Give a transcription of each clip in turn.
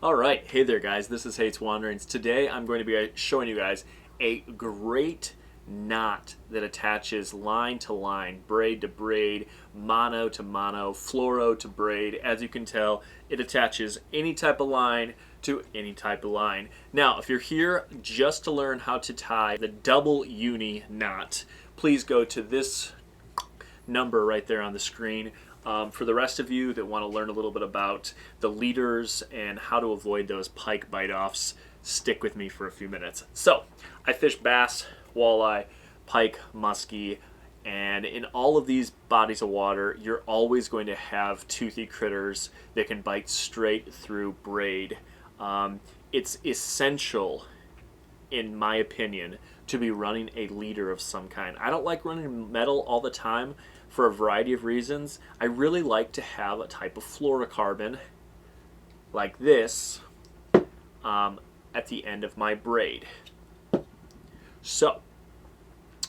Alright, hey there guys, this is Haight's Wanderings. Today I'm going to be showing you guys a great knot that attaches line to line, braid to braid, mono to mono, fluoro to braid. As you can tell, it attaches any type of line to any type of line. Now, if you're here just to learn how to tie the Double-Uni knot, please go to this number right there on the screen. For the rest of you that want to learn a little bit about the leaders and how to avoid those pike bite-offs, stick with me for a few minutes. So, I fish bass, walleye, pike, musky, and in all of these bodies of water, you're always going to have toothy critters that can bite straight through braid. It's essential, in my opinion, to be running a leader of some kind. I don't like running metal all the time for a variety of reasons. I really like to have a type of fluorocarbon like this at the end of my braid. So,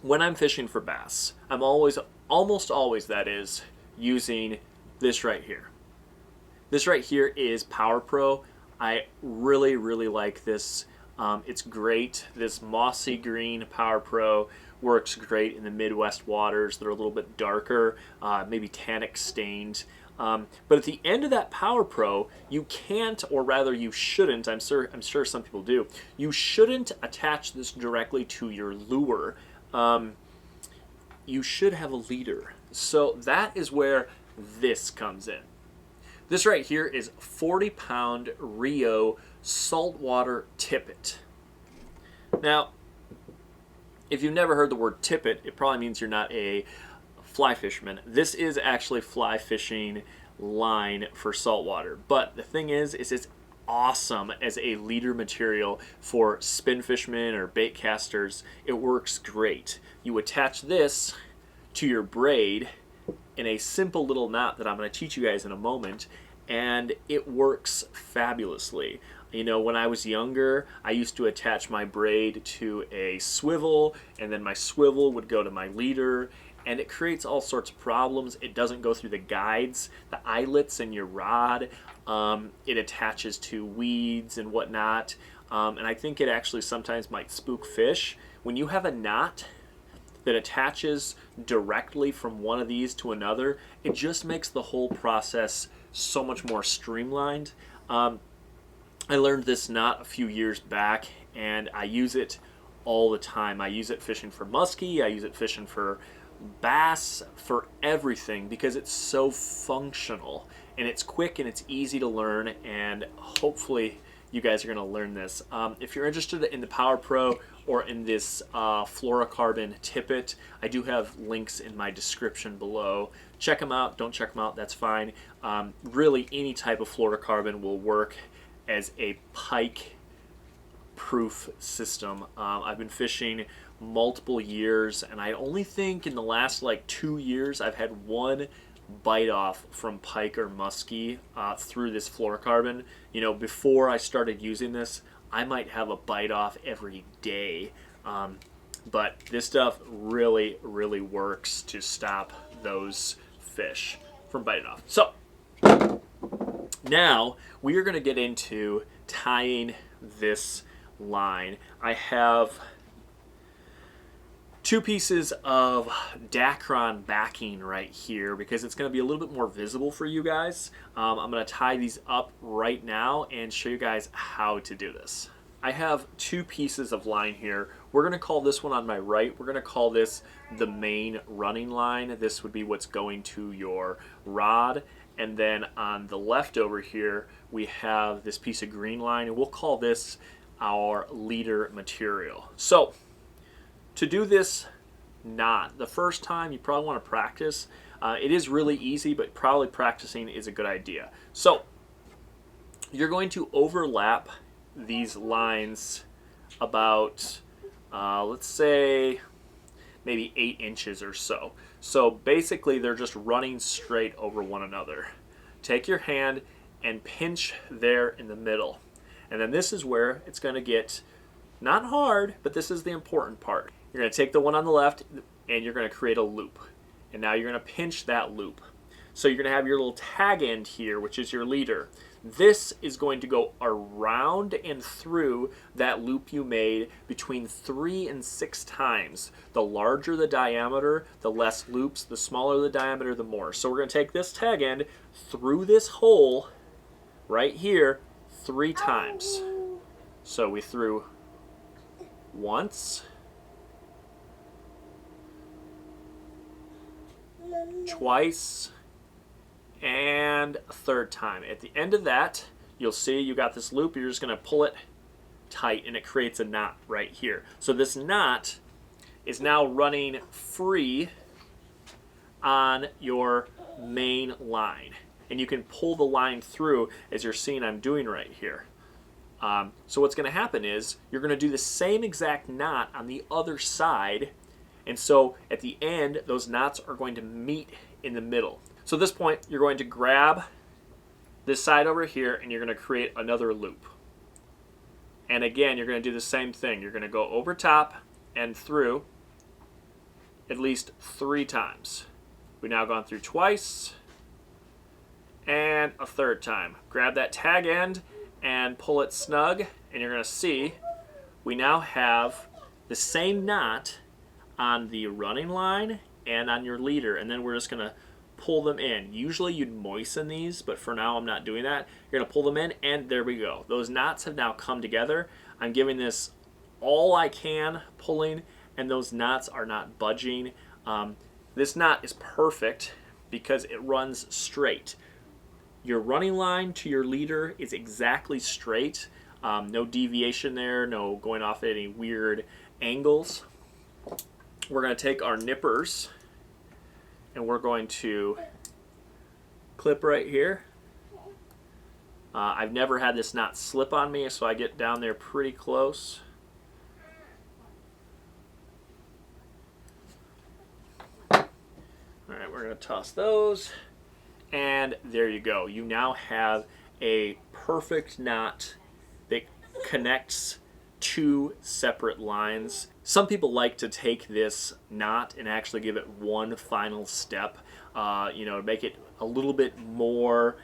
when I'm fishing for bass, I'm almost always that is, using this right here. This right here is Power Pro. I really like this. It's great. This mossy green Power Pro works great in the Midwest waters that are a little bit darker, maybe tannic stained. But at the end of that Power Pro, you can't, or rather you shouldn't, I'm sure some people do, you shouldn't attach this directly to your lure. You should have a leader. So that is where this comes in. This right here is 40-pound Rio saltwater tippet. Now, if you've never heard the word tippet, it probably means you're not a fly fisherman. This is actually fly fishing line for saltwater. But the thing is it's awesome as a leader material for spin fishermen or bait casters. It works great. You attach this to your braid in a simple little knot that I'm going to teach you guys in a moment, and it works fabulously. You know, when I was younger, I used to attach my braid to a swivel, and then my swivel would go to my leader, and it creates all sorts of problems. It doesn't go through the guides, the eyelets in your rod. It attaches to weeds and whatnot, and I think it actually sometimes might spook fish. When you have a knot that attaches directly from one of these to another, it just makes the whole process so much more streamlined. I learned this knot a few years back, and I use it all the time. I use it fishing for musky, I use it fishing for bass, for everything, because it's so functional, and it's quick and it's easy to learn, and hopefully you guys are going to learn this. If you're interested in the Power Pro or in this fluorocarbon tippet, I do have links in my description below. Check them out. Don't check them out, that's fine. Really, any type of fluorocarbon will work as a pike proof system. I've been fishing multiple years, and I only think in the last like 2 years I've had one bite off from pike or musky through this fluorocarbon. You know, before I started using this, I might have a bite off every day. But this stuff really works to stop those fish from biting off. So now we are going to get into tying this line. I have 2 pieces of Dacron backing right here because it's going to be a little bit more visible for you guys. I'm going to tie these up right now and show you guys how to do this. I have 2 pieces of line here. We're going to call this one on my right, we're going to call this the main running line. This would be what's going to your rod. And then on the left over here, we have this piece of green line, and we'll call this our leader material. So, to do this knot, the first time you probably want to practice. It is really easy, but probably practicing is a good idea. So, you're going to overlap these lines about, let's say, maybe 8 inches or so. So basically they're just running straight over one another. Take your hand and pinch there in the middle. And then this is where it's going to get not hard, but this is the important part. You're going to take the one on the left and you're going to create a loop. And now you're going to pinch that loop. So you're going to have your little tag end here, which is your leader. This is going to go around and through that loop you made between 3 and 6 times. The larger the diameter, the less loops. The smaller the diameter, the more. So we're going to take this tag end through this hole right here 3 times. So we threw once, twice, and a third time. At the end of that, you'll see you got this loop. You're just going to pull it tight and it creates a knot right here. So this knot is now running free on your main line. And you can pull the line through as you're seeing I'm doing right here. So what's going to happen is you're going to do the same exact knot on the other side. And so at the end, those knots are going to meet in the middle. So at this point, you're going to grab this side over here and you're going to create another loop. And again, you're going to do the same thing. You're going to go over top and through at least 3 times. We've now gone through twice and a third time. Grab that tag end and pull it snug, and you're going to see we now have the same knot on the running line and on your leader, and then we're just going to pull them in. Usually you'd moisten these, but for now I'm not doing that. You're going to pull them in, and there we go. Those knots have now come together. I'm giving this all I can pulling, and those knots are not budging. This knot is perfect because it runs straight. Your running line to your leader is exactly straight. No deviation there, no going off at any weird angles. We're going to take our nippers and we're going to clip right here. I've never had this knot slip on me, so I get down there pretty close. All right, we're going to toss those. And there you go. You now have a perfect knot that connects 2 separate lines. Some people like to take this knot and actually give it one final step, to make it a little bit more,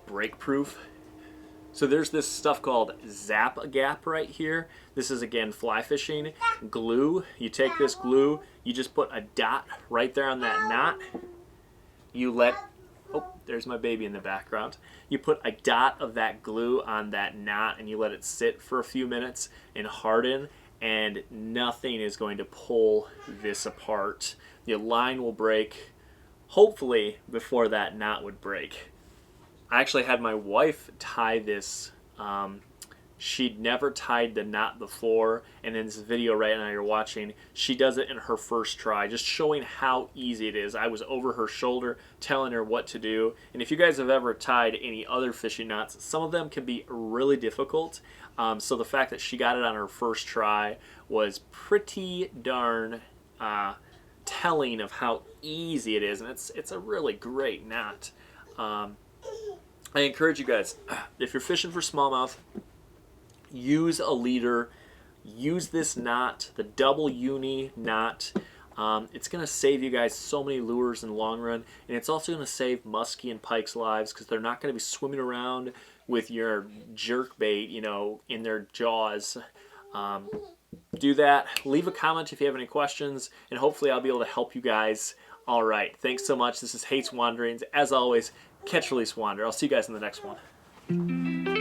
break proof. So there's this stuff called Zap Gap right here. This is, again, fly fishing glue. You take this glue, you just put a dot right there on that knot. You let, oh, there's my baby in the background. You put a dot of that glue on that knot and you let it sit for a few minutes and harden, and nothing is going to pull this apart. Your line will break, hopefully, before that knot would break. I actually had my wife tie this. She'd never tied the knot before, and in this video right now you're watching, she does it in her first try, just showing how easy it is. I was over her shoulder telling her what to do, and if you guys have ever tied any other fishing knots, some of them can be really difficult. So the fact that she got it on her first try was pretty darn telling of how easy it is, and it's a really great knot. I encourage you guys, if you're fishing for smallmouth, use a leader, use this knot, the Double-Uni knot. It's going to save you guys so many lures in the long run, and it's also going to save musky and pike's lives because they're not going to be swimming around with your jerk bait, in their jaws. Do that. Leave a comment if you have any questions, and hopefully I'll be able to help you guys. All right, thanks so much. This is Haight's Wanderings. As always, catch, release, wander. I'll see you guys in the next one.